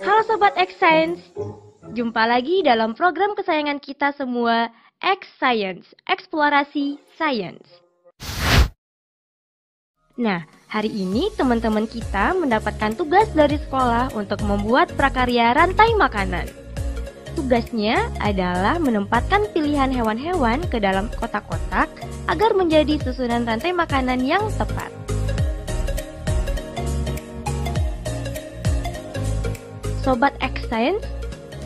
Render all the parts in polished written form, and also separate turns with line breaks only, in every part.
Halo Sobat X Science, jumpa lagi dalam program kesayangan kita semua, X Science, Eksplorasi Science. Nah, hari ini teman-teman kita mendapatkan tugas dari sekolah untuk membuat prakarya rantai makanan. Tugasnya adalah menempatkan pilihan hewan-hewan ke dalam kotak-kotak agar menjadi susunan rantai makanan yang tepat. Sobat X Science,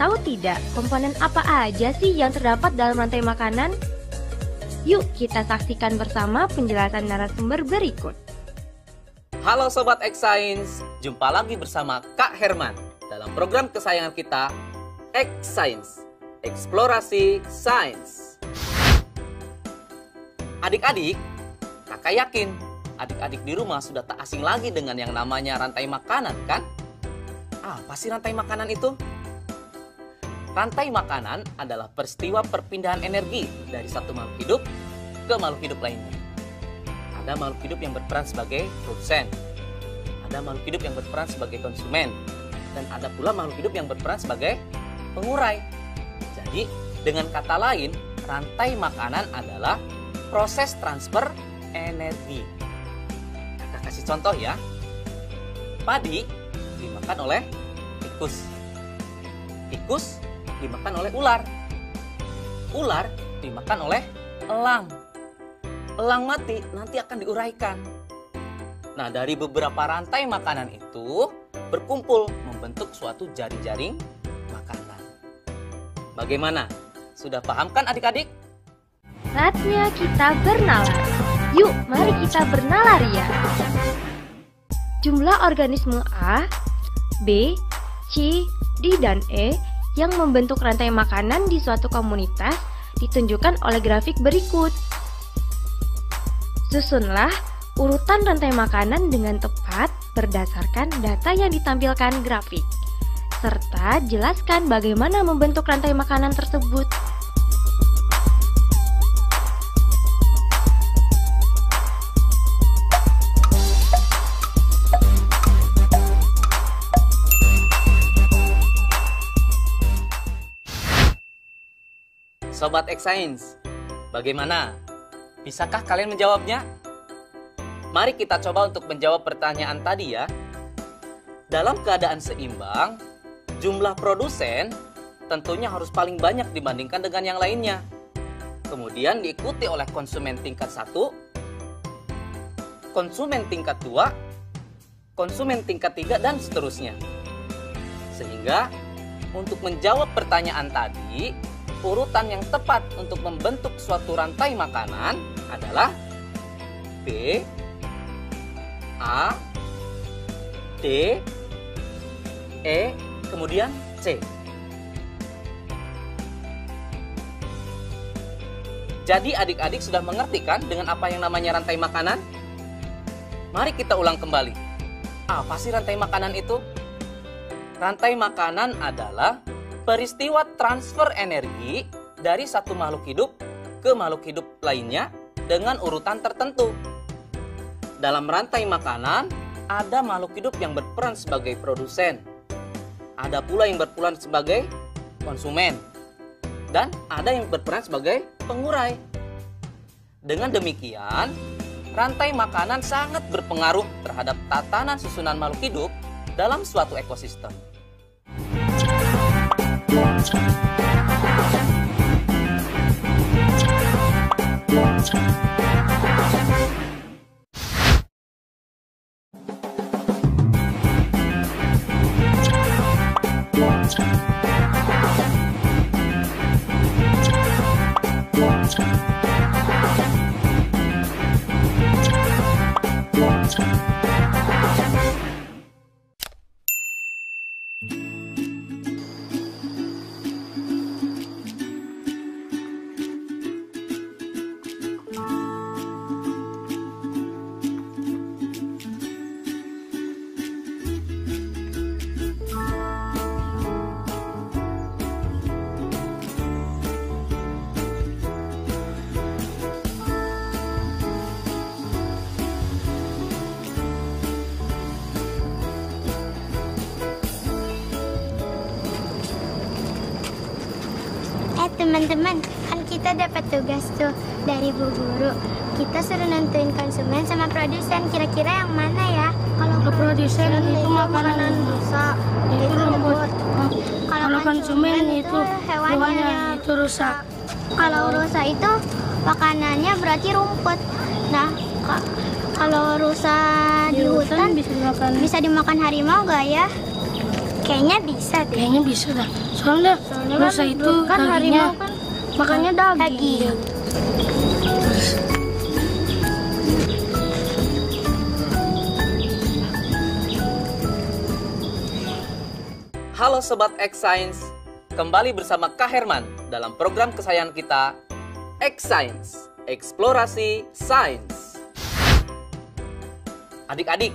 tahu tidak komponen apa aja sih yang terdapat dalam rantai makanan? Yuk kita saksikan bersama penjelasan narasumber berikut.
Halo Sobat X Science, jumpa lagi bersama Kak Herman dalam program kesayangan kita, X Science, Eksplorasi Sains. Adik-adik, kakak yakin adik-adik di rumah sudah tak asing lagi dengan yang namanya rantai makanan, kan? Apa sih rantai makanan itu? Rantai makanan adalah peristiwa perpindahan energi dari satu makhluk hidup ke makhluk hidup lainnya. Ada makhluk hidup yang berperan sebagai produsen, ada makhluk hidup yang berperan sebagai konsumen, dan ada pula makhluk hidup yang berperan sebagai pengurai. Jadi, dengan kata lain, rantai makanan adalah proses transfer energi. Kakak kasih contoh ya. Padi dimakan oleh tikus. Tikus dimakan oleh ular. Ular dimakan oleh elang. Elang mati nanti akan diuraikan. Nah, dari beberapa rantai makanan itu berkumpul membentuk suatu jaring-jaring makanan. Bagaimana? Sudah paham kan adik-adik?
Saatnya kita bernalar. Yuk, mari kita bernalar ya. Jumlah organisme A, B, C, D, dan E yang membentuk rantai makanan di suatu komunitas ditunjukkan oleh grafik berikut. Susunlah urutan rantai makanan dengan tepat berdasarkan data yang ditampilkan grafik, serta jelaskan bagaimana membentuk rantai makanan tersebut.
Sobat X Science, bagaimana? Bisakah kalian menjawabnya? Mari kita coba untuk menjawab pertanyaan tadi ya. Dalam keadaan seimbang, jumlah produsen tentunya harus paling banyak dibandingkan dengan yang lainnya. Kemudian diikuti oleh konsumen tingkat 1, konsumen tingkat 2, konsumen tingkat 3, dan seterusnya. Sehingga untuk menjawab pertanyaan tadi, urutan yang tepat untuk membentuk suatu rantai makanan adalah B, A, D, E, kemudian C. Jadi adik-adik sudah mengerti kan dengan apa yang namanya rantai makanan? Mari kita ulang kembali. Apa sih rantai makanan itu? Rantai makanan adalah peristiwa transfer energi dari satu makhluk hidup ke makhluk hidup lainnya dengan urutan tertentu. Dalam rantai makanan, ada makhluk hidup yang berperan sebagai produsen, ada pula yang berperan sebagai konsumen, dan ada yang berperan sebagai pengurai. Dengan demikian, rantai makanan sangat berpengaruh terhadap tatanan susunan makhluk hidup dalam suatu ekosistem.
Teman-teman, kan kita dapat tugas tuh dari Bu Guru. Kita suruh nentuin konsumen sama produsen, kira-kira yang mana ya?
Kalau produsen itu makanan rusak, itu rumput. Kalau konsumen itu hewannya itu rusak.
Kalau rusak itu makanannya berarti rumput. Nah, kalau rusak di hutan bisa dimakan harimau gak ya? Kayaknya bisa deh.
Kayaknya bisa dah. Soalnya rusak itu
kan harimau kan
makannya daging.
Halo Sobat X Science, kembali bersama Kak Herman dalam program kesayangan kita, X Science, Eksplorasi Sains. Adik-adik,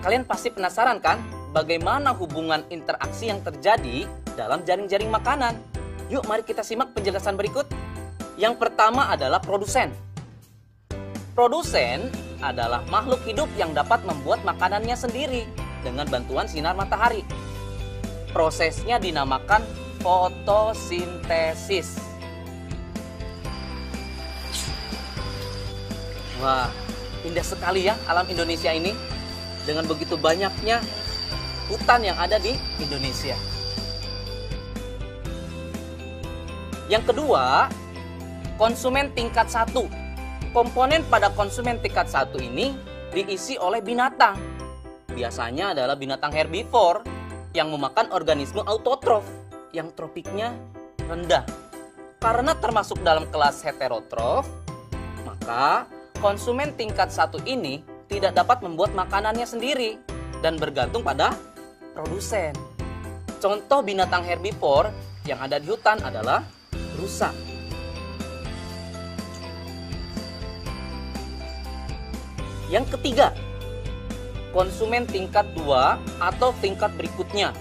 kalian pasti penasaran kan bagaimana hubungan interaksi yang terjadi dalam jaring-jaring makanan? Yuk mari kita simak penjelasan berikut. Yang pertama adalah produsen. Produsen adalah makhluk hidup yang dapat membuat makanannya sendiri dengan bantuan sinar matahari. Prosesnya dinamakan fotosintesis. Wah, indah sekali ya alam Indonesia ini. Dengan begitu banyaknya hutan yang ada di Indonesia. Yang kedua, konsumen tingkat 1. Komponen pada konsumen tingkat 1 ini diisi oleh binatang. Biasanya adalah binatang herbivor yang memakan organisme autotrof yang tropiknya rendah. Karena termasuk dalam kelas heterotrof, maka konsumen tingkat 1 ini tidak dapat membuat makanannya sendiri dan bergantung pada produsen. Contoh binatang herbivor yang ada di hutan adalah rusa. Yang ketiga, konsumen tingkat 2 atau tingkat berikutnya,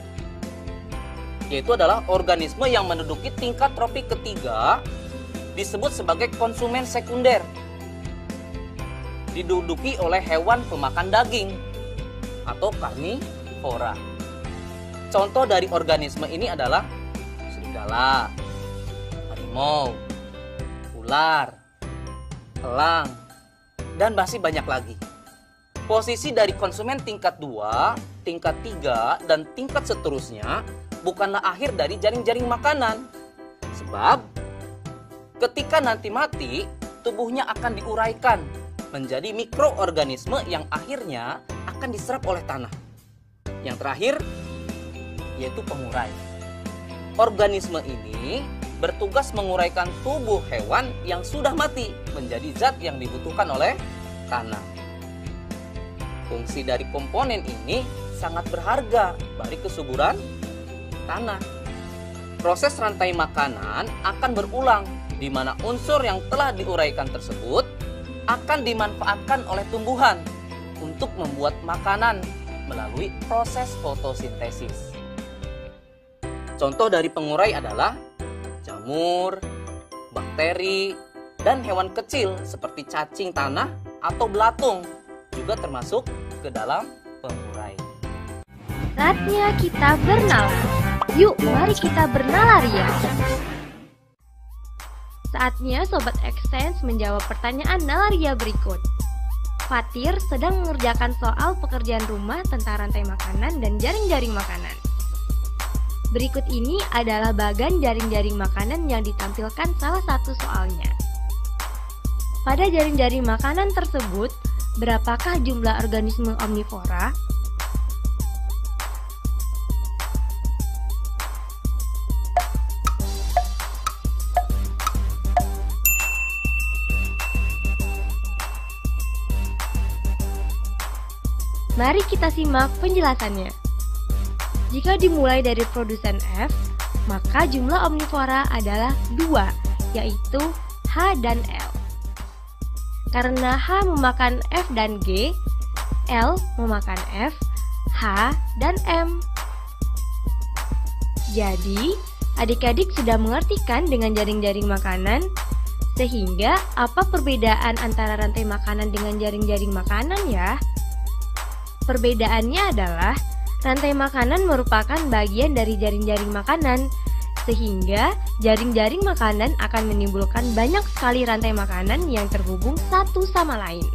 yaitu adalah organisme yang menduduki tingkat tropik ketiga, disebut sebagai konsumen sekunder. Diduduki oleh hewan pemakan daging atau karnivora. Contoh dari organisme ini adalah serigala, harimau, ular, elang, dan masih banyak lagi. Posisi dari konsumen tingkat 2, tingkat 3, dan tingkat seterusnya bukanlah akhir dari jaring-jaring makanan. Sebab ketika nanti mati, tubuhnya akan diuraikan menjadi mikroorganisme yang akhirnya akan diserap oleh tanah. Yang terakhir, yaitu pengurai. Organisme ini bertugas menguraikan tubuh hewan yang sudah mati menjadi zat yang dibutuhkan oleh tanah. Fungsi dari komponen ini sangat berharga bagi kesuburan tanah. Proses rantai makanan akan berulang, di mana unsur yang telah diuraikan tersebut akan dimanfaatkan oleh tumbuhan untuk membuat makanan melalui proses fotosintesis. Contoh dari pengurai adalah jamur, bakteri, dan hewan kecil seperti cacing tanah atau belatung juga termasuk ke dalam pengurai.
Saatnya kita bernalar. Yuk, mari kita bernalaria. Saatnya Sobat X-Science menjawab pertanyaan nalaria berikut. Fatir sedang mengerjakan soal pekerjaan rumah tentang rantai makanan dan jaring-jaring makanan. Berikut ini adalah bagan jaring-jaring makanan yang ditampilkan salah satu soalnya. Pada jaring-jaring makanan tersebut, berapakah jumlah organisme omnivora? Mari kita simak penjelasannya. Jika dimulai dari produsen F, maka jumlah omnivora adalah 2, yaitu H dan L. Karena H memakan F dan G, L memakan F, H, dan M. Jadi, adik-adik sudah mengerti kan dengan jaring-jaring makanan? Sehingga, apa perbedaan antara rantai makanan dengan jaring-jaring makanan ya? Perbedaannya adalah rantai makanan merupakan bagian dari jaring-jaring makanan, Sehingga jaring-jaring makanan akan menimbulkan banyak sekali rantai makanan yang terhubung satu sama lain.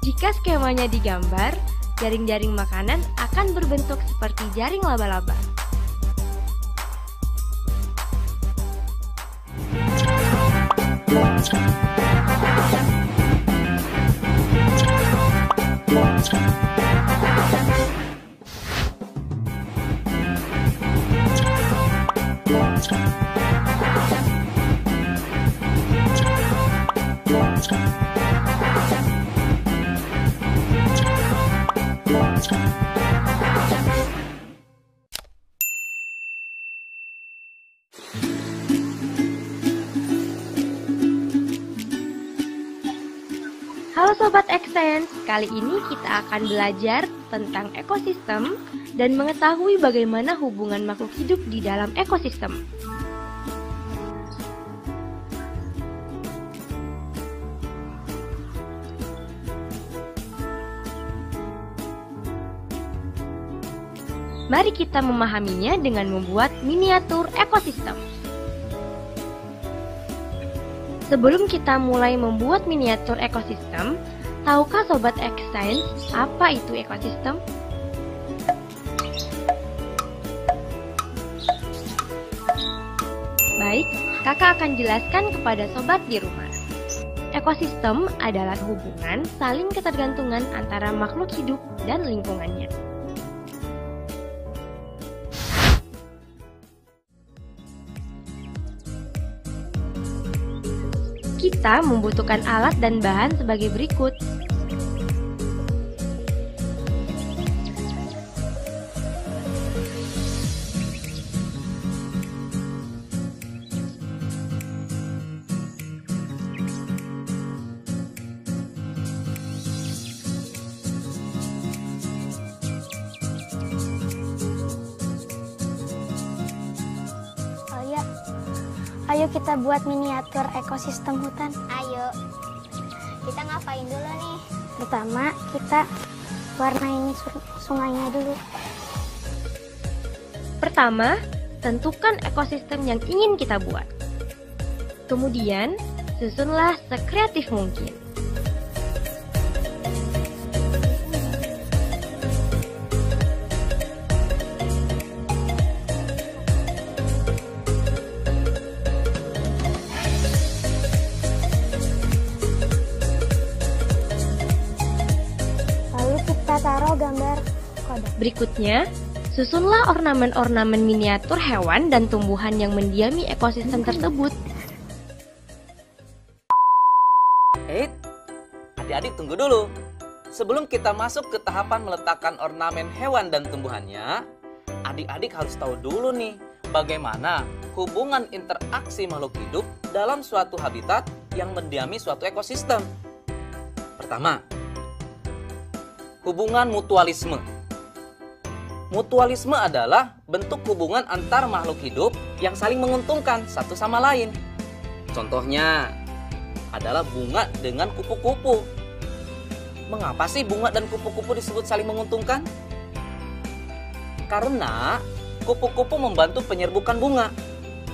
Jika skemanya digambar, jaring-jaring makanan akan berbentuk seperti jaring laba-laba. Halo Sobat Extens, kali ini kita akan belajar tentang ekosistem dan mengetahui bagaimana hubungan makhluk hidup di dalam ekosistem. Mari kita memahaminya dengan membuat miniatur ekosistem. Sebelum kita mulai membuat miniatur ekosistem, tahukah Sobat Extens apa itu ekosistem? Baik, kakak akan jelaskan kepada sobat di rumah. Ekosistem adalah hubungan saling ketergantungan antara makhluk hidup dan lingkungannya. Kita membutuhkan alat dan bahan sebagai berikut.
Ayo kita buat miniatur ekosistem hutan. Ayo. Kita ngapain dulu nih? Pertama, kita warnain sungainya dulu.
Pertama, tentukan ekosistem yang ingin kita buat. Kemudian, susunlah sekreatif mungkin.
Taruh gambar kodok.
Berikutnya, susunlah ornamen-ornamen miniatur hewan dan tumbuhan yang mendiami ekosistem tersebut.
Adik-adik tunggu dulu. Sebelum kita masuk ke tahapan meletakkan ornamen hewan dan tumbuhannya, adik-adik harus tahu dulu nih, bagaimana hubungan interaksi makhluk hidup dalam suatu habitat yang mendiami suatu ekosistem. Pertama, hubungan mutualisme. Mutualisme adalah bentuk hubungan antar makhluk hidup yang saling menguntungkan satu sama lain. Contohnya adalah bunga dengan kupu-kupu. Mengapa sih bunga dan kupu-kupu disebut saling menguntungkan? Karena kupu-kupu membantu penyerbukan bunga,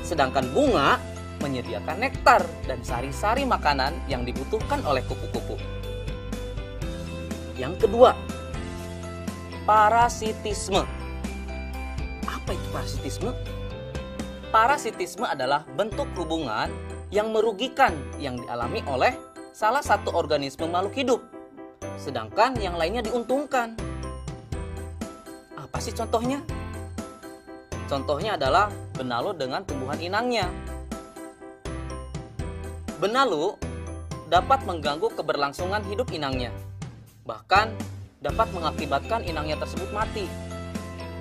sedangkan bunga menyediakan nektar dan sari-sari makanan yang dibutuhkan oleh kupu-kupu. Yang kedua, parasitisme. Apa itu parasitisme? Parasitisme adalah bentuk hubungan yang merugikan yang dialami oleh salah satu organisme makhluk hidup, sedangkan yang lainnya diuntungkan. Apa sih contohnya? Contohnya adalah benalu dengan tumbuhan inangnya. Benalu dapat mengganggu keberlangsungan hidup inangnya. Bahkan dapat mengakibatkan inangnya tersebut mati.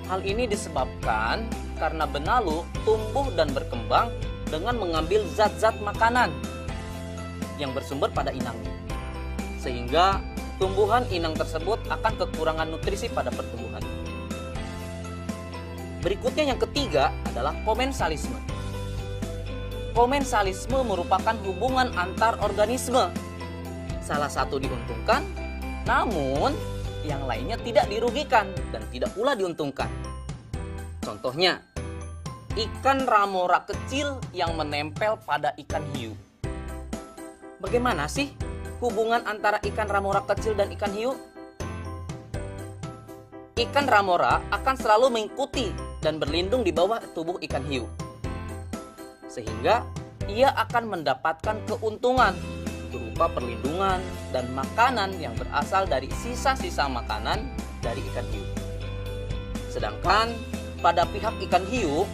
Hal ini disebabkan karena benalu tumbuh dan berkembang dengan mengambil zat-zat makanan yang bersumber pada inangnya. Sehingga tumbuhan inang tersebut akan kekurangan nutrisi pada pertumbuhan. Berikutnya yang ketiga adalah komensalisme. Komensalisme merupakan hubungan antar organisme. Salah satu diuntungkan, namun yang lainnya tidak dirugikan dan tidak pula diuntungkan. Contohnya, ikan ramora kecil yang menempel pada ikan hiu. Bagaimana sih hubungan antara ikan ramora kecil dan ikan hiu? Ikan ramora akan selalu mengikuti dan berlindung di bawah tubuh ikan hiu, sehingga ia akan mendapatkan keuntungan berupa perlindungan dan makanan yang berasal dari sisa-sisa makanan dari ikan hiu. Sedangkan pada pihak ikan hiu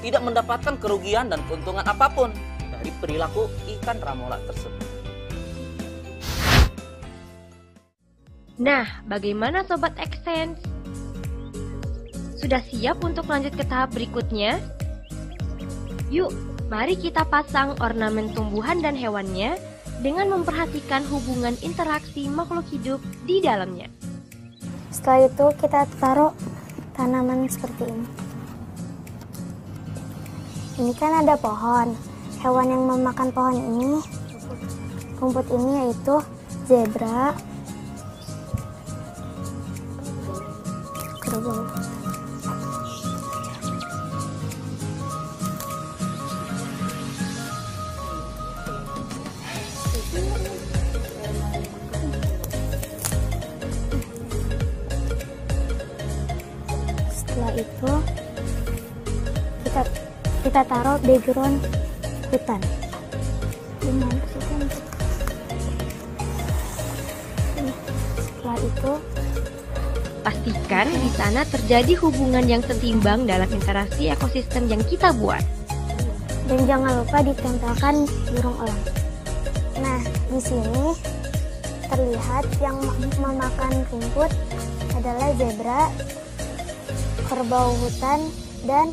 tidak mendapatkan kerugian dan keuntungan apapun dari perilaku ikan ramora tersebut.
Nah, bagaimana Sobat Xsense? Sudah siap untuk lanjut ke tahap berikutnya? Yuk, mari kita pasang ornamen tumbuhan dan hewannya dengan memperhatikan hubungan interaksi makhluk hidup di dalamnya.
Setelah itu kita taruh tanaman seperti ini. Ini kan ada pohon. Hewan yang memakan pohon ini, rumput ini yaitu zebra, kerbau. Setelah itu kita taruh background hutan. Setelah itu
pastikan di sana terjadi hubungan yang setimbang dalam interaksi ekosistem yang kita buat.
Dan jangan lupa ditempelkan burung elang. Nah, di sini terlihat yang memakan rumput adalah zebra, kerbau hutan, dan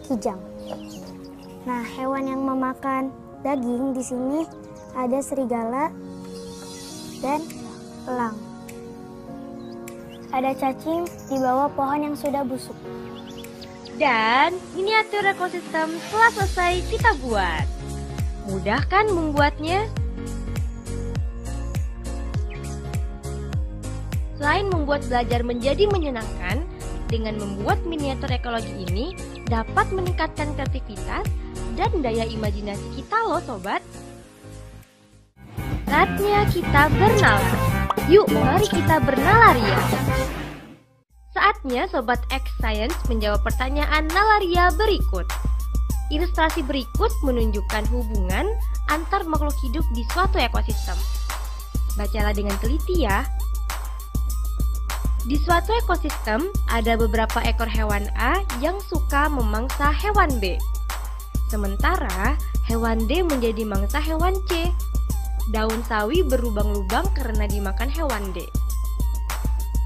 kijang. Nah, hewan yang memakan daging di sini ada serigala dan elang. Ada cacing di bawah pohon yang sudah busuk.
Dan miniatur ekosistem telah selesai kita buat. Mudah kan membuatnya? Selain membuat belajar menjadi menyenangkan, dengan membuat miniatur ekologi ini dapat meningkatkan kreativitas dan daya imajinasi kita loh sobat. Saatnya kita bernalar. Yuk, mari kita bernalaria. Saatnya Sobat X Science menjawab pertanyaan nalaria berikut. Ilustrasi berikut menunjukkan hubungan antar makhluk hidup di suatu ekosistem. Bacalah dengan teliti ya. Di suatu ekosistem, ada beberapa ekor hewan A yang suka memangsa hewan B. Sementara, hewan D menjadi mangsa hewan C. Daun sawi berlubang-lubang karena dimakan hewan D.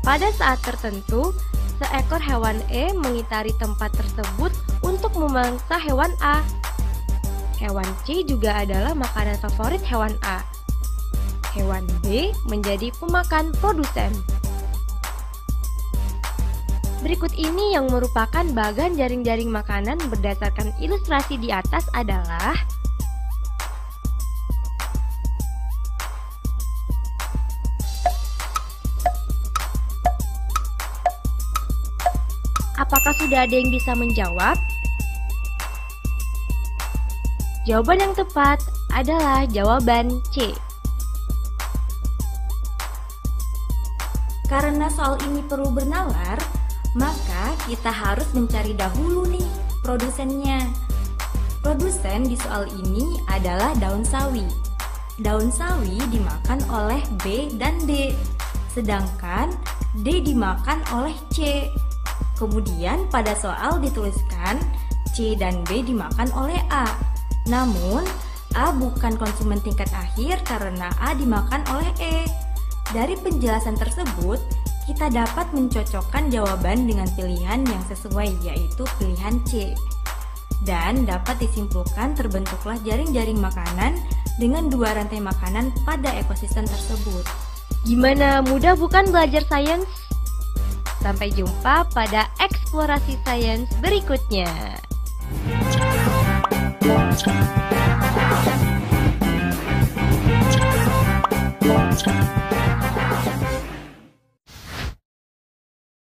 Pada saat tertentu, seekor hewan E mengitari tempat tersebut untuk memangsa hewan A. Hewan C juga adalah makanan favorit hewan A. Hewan B menjadi pemakan produsen. Berikut ini yang merupakan bagan jaring-jaring makanan berdasarkan ilustrasi di atas adalah apakah sudah ada yang bisa menjawab? Jawaban yang tepat adalah jawaban C.
Karena soal ini perlu bernalar, maka kita harus mencari dahulu nih produsennya. Produsen di soal ini adalah daun sawi. Daun sawi dimakan oleh B dan D, sedangkan D dimakan oleh C. Kemudian pada soal dituliskan C dan B dimakan oleh A. Namun A bukan konsumen tingkat akhir karena A dimakan oleh E. Dari penjelasan tersebut, kita dapat mencocokkan jawaban dengan pilihan yang sesuai, yaitu pilihan C. Dan dapat disimpulkan terbentuklah jaring-jaring makanan dengan dua rantai makanan pada ekosistem tersebut.
Gimana, mudah bukan belajar sains? Sampai jumpa pada eksplorasi sains berikutnya.